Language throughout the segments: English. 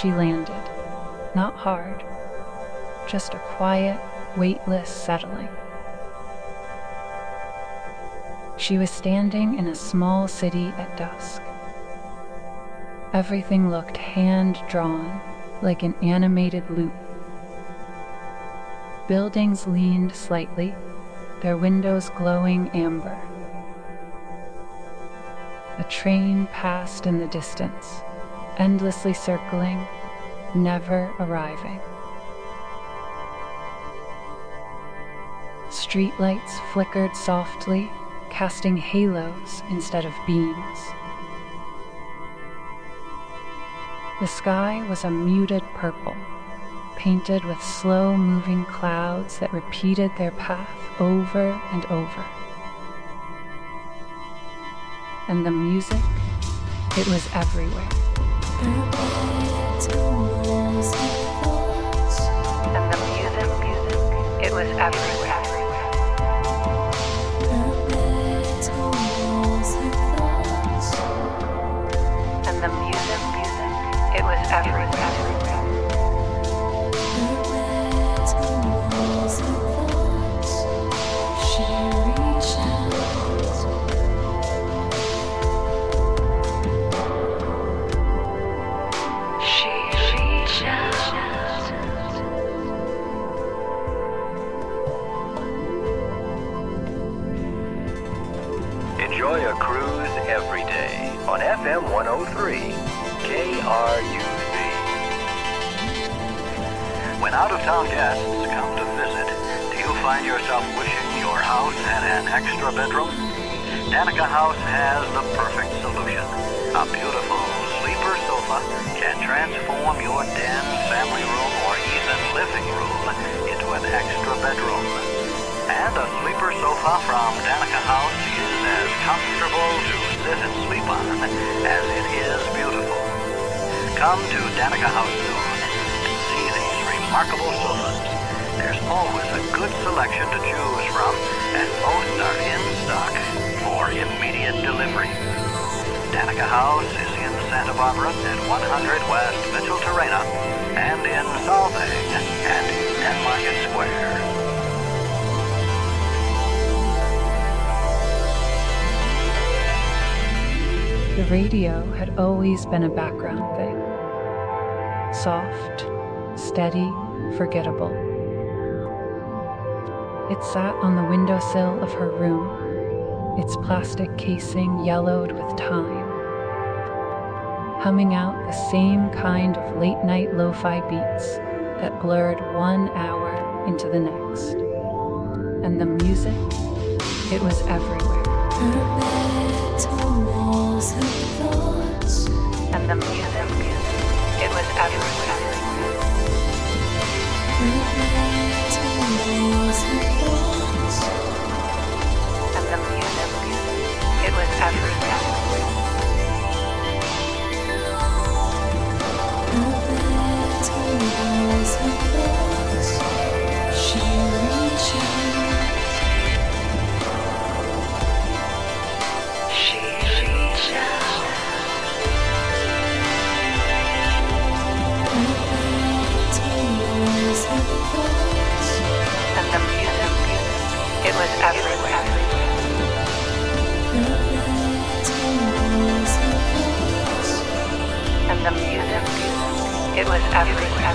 She landed, not hard, just a quiet, weightless settling. She was standing in a small city at dusk. Everything looked hand-drawn, like an animated loop. Buildings leaned slightly, their windows glowing amber. A train passed in the distance, endlessly circling, never arriving. Streetlights flickered softly, casting halos instead of beams. The sky was a muted purple, painted with slow-moving clouds that repeated their path over and over. And the music, it was everywhere. And the music, it was everywhere. And the music, it was everywhere. Enjoy a cruise every day on FM 103, KRUZ. When out-of-town guests come to visit, do you find yourself wishing your house had an extra bedroom? Danica House has the perfect solution. A beautiful sleeper sofa can transform your den, family room, or even living room into an extra bedroom. And a sleeper sofa from Danica House is as comfortable to sit and sleep on as it is beautiful. Come to Danica House soon and see these remarkable sofas. There's always a good selection to choose from, and most are in stock for immediate delivery. Danica House is in Santa Barbara at 100 West Mitchell-Terrena and in Solvang at Newmarket Square. The radio had always been a background thing. Soft, steady, forgettable. It sat on the windowsill of her room, its plastic casing yellowed with time, humming out the same kind of late-night lo-fi beats that blurred 1 hour into the next. And the music, it was everywhere. And the music, it was everywhere. And the music, it was everywhere. It was everywhere. And the music, it was everywhere.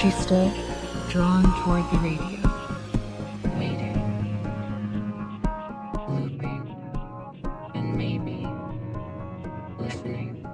She stood, drawn toward the radio, waiting, looping, and maybe listening.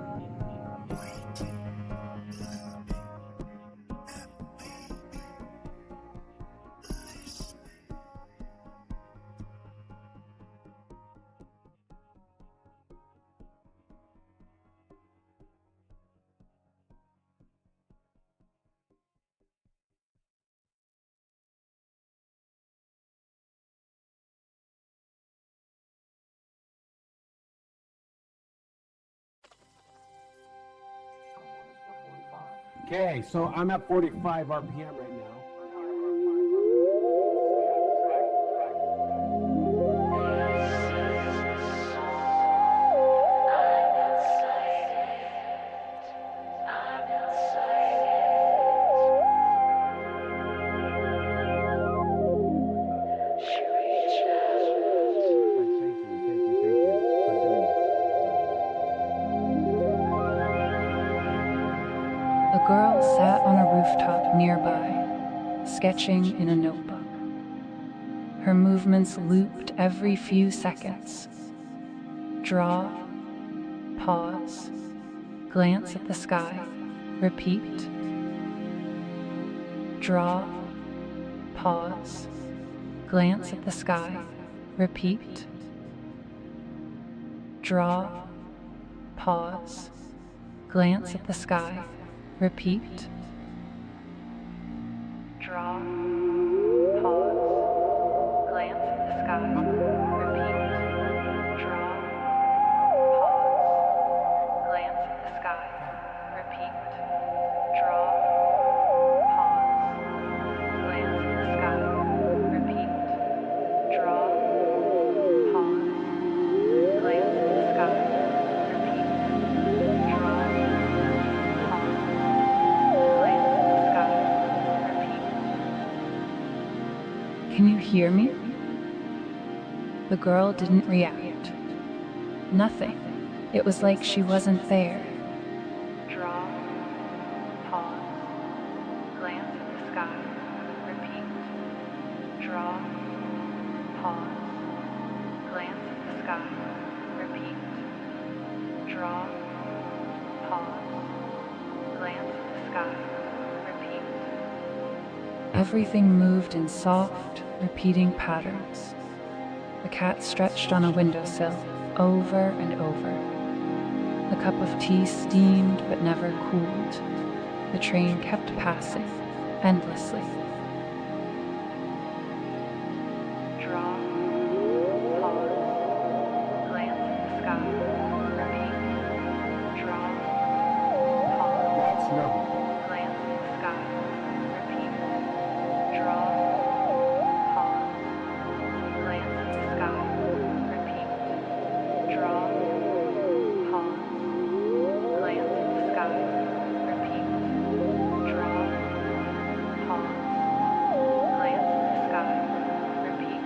Okay, so I'm at 45 RPM right now. A girl sat on a rooftop nearby, sketching in a notebook. Her movements looped every few seconds. Draw, pause, glance at the sky, repeat. Draw, pause, glance at the sky, repeat. Draw, pause, glance at the sky, repeat. Draw, pause, glance at the sky, repeat. Draw, pause, glance at the sky, repeat. Draw, pause, glance at the sky, repeat. Draw, pause, glance at the sky, repeat. Draw, pause, glance at the sky, repeat. Can you hear me? The girl didn't react. Nothing. It was like she wasn't there. Draw, pause, glance at the sky, repeat. Draw, pause, glance at the sky, repeat. Draw, pause, glance at the sky, repeat. Everything moved in soft, repeating patterns. The cat stretched on a windowsill, over and over. The cup of tea steamed but never cooled. The train kept passing, endlessly. Draw, pause, glance at the sky, repeat. Draw, pause, That's no. glance at the sky, repeat. Draw, pause, glance at the sky, repeat. Draw, pause, glance at the sky, repeat. Draw, pause, glance at the sky, repeat.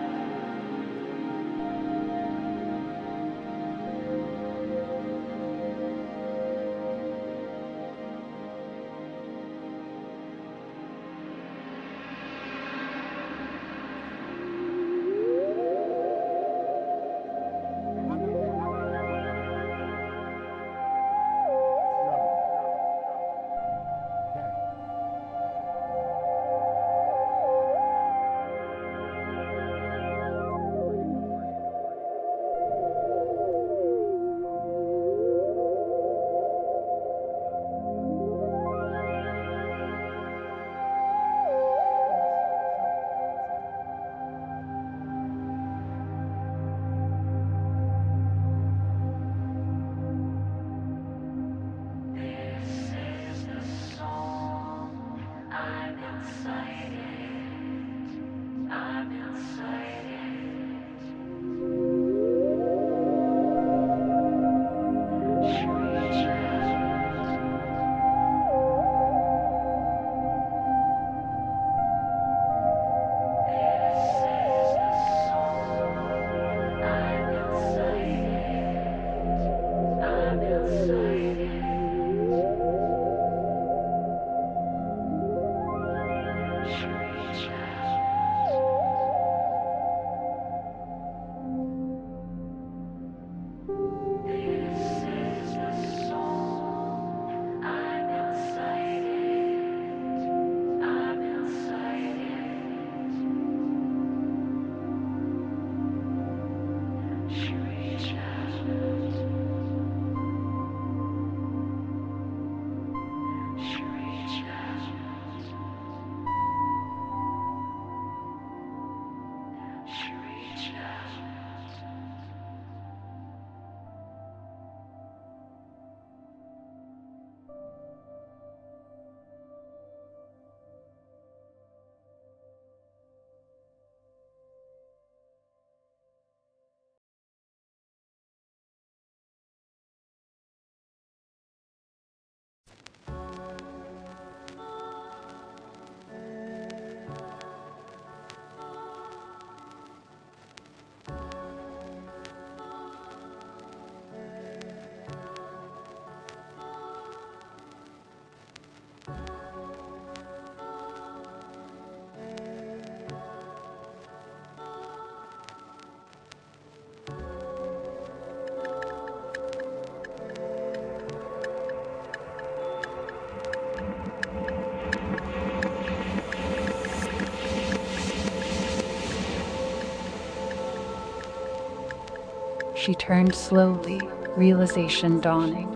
she turned slowly, realization dawning.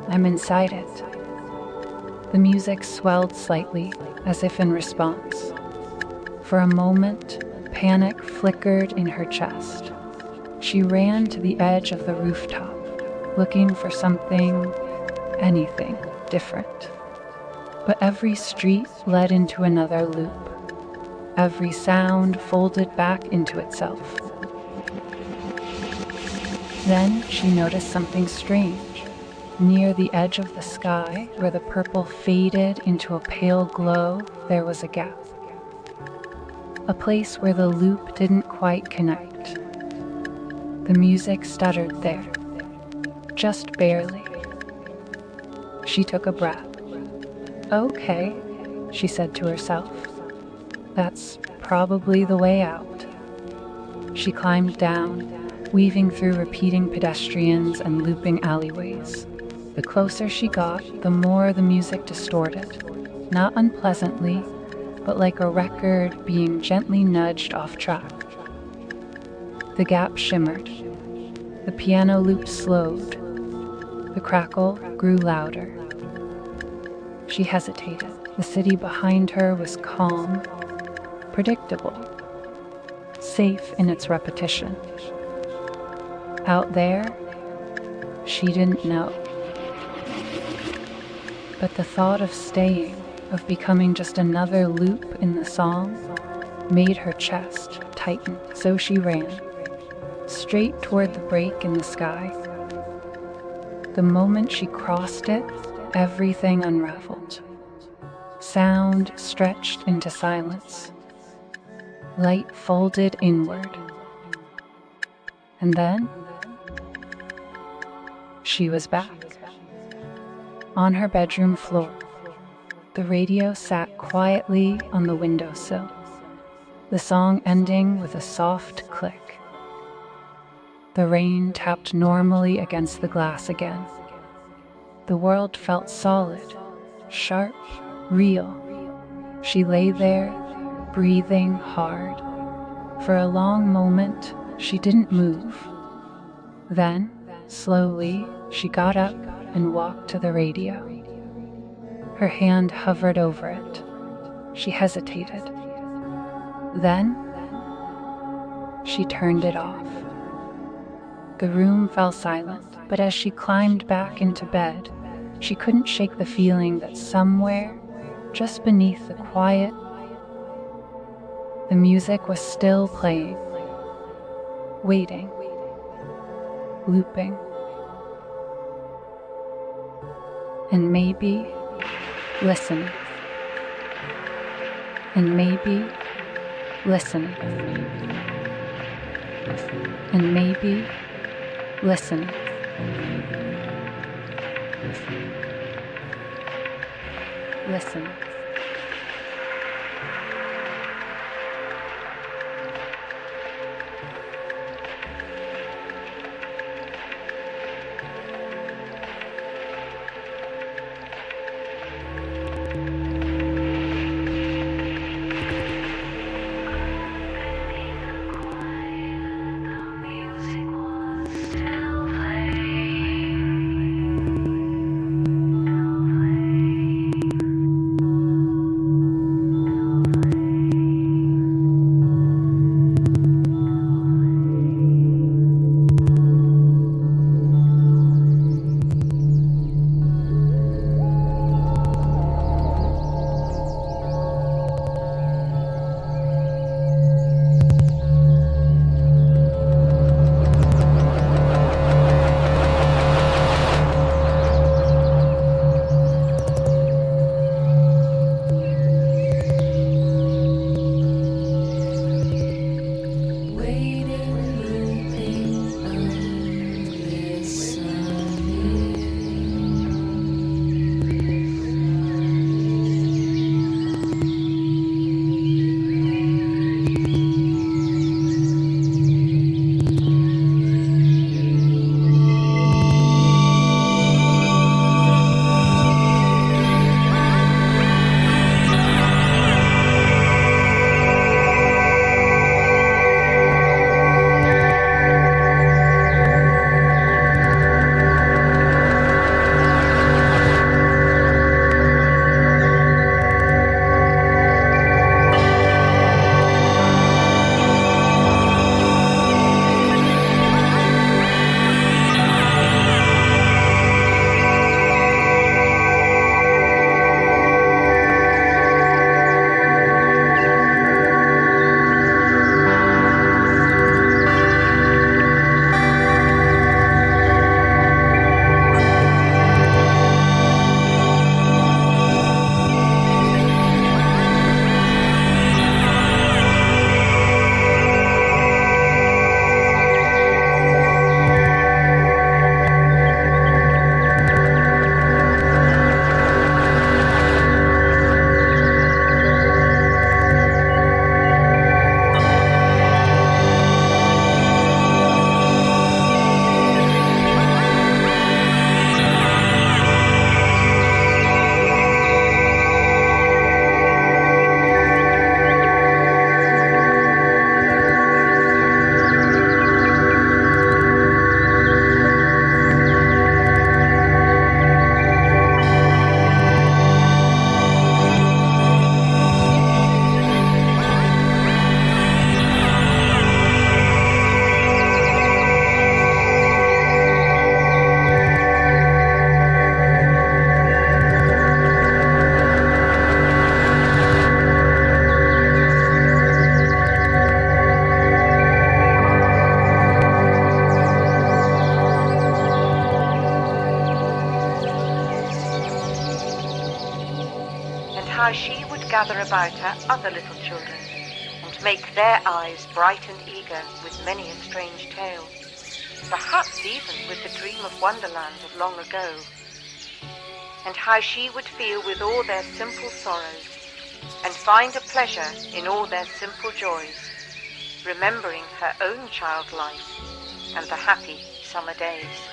I'm inside it. The music swelled slightly, as if in response. For a moment, panic flickered in her chest. She ran to the edge of the rooftop, looking for something, anything, different. But every street led into another loop. Every sound folded back into itself. Then she noticed something strange. Near the edge of the sky, where the purple faded into a pale glow, there was a gap. A place where the loop didn't quite connect. The music stuttered there, just barely. She took a breath. Okay, she said to herself. That's probably the way out. She climbed down, weaving through repeating pedestrians and looping alleyways. The closer she got, the more the music distorted, not unpleasantly, but like a record being gently nudged off track. The gap shimmered. The piano loop slowed. The crackle grew louder. She hesitated. The city behind her was calm, predictable, safe in its repetition. Out there, she didn't know. But the thought of staying, of becoming just another loop in the song, made her chest tighten. So she ran, straight toward the break in the sky. The moment she crossed it, everything unraveled. Sound stretched into silence. Light folded inward. And then, she was back. On her bedroom floor, the radio sat quietly on the windowsill, the song ending with a soft click. The rain tapped normally against the glass again. The world felt solid, sharp, real. She lay there, breathing hard. For a long moment, she didn't move. Then, slowly, she got up and walked to the radio. Her hand hovered over it. She hesitated. Then, she turned it off. The room fell silent, but as she climbed back into bed, she couldn't shake the feeling that somewhere, just beneath the quiet, the music was still playing, waiting, looping. And maybe listening. And maybe listening. And maybe listening. Listen. how she would gather about her other little children, and make their eyes bright and eager with many a strange tale, perhaps even with the dream of Wonderland of long ago, and how she would feel with all their simple sorrows, and find a pleasure in all their simple joys, remembering her own child life and the happy summer days.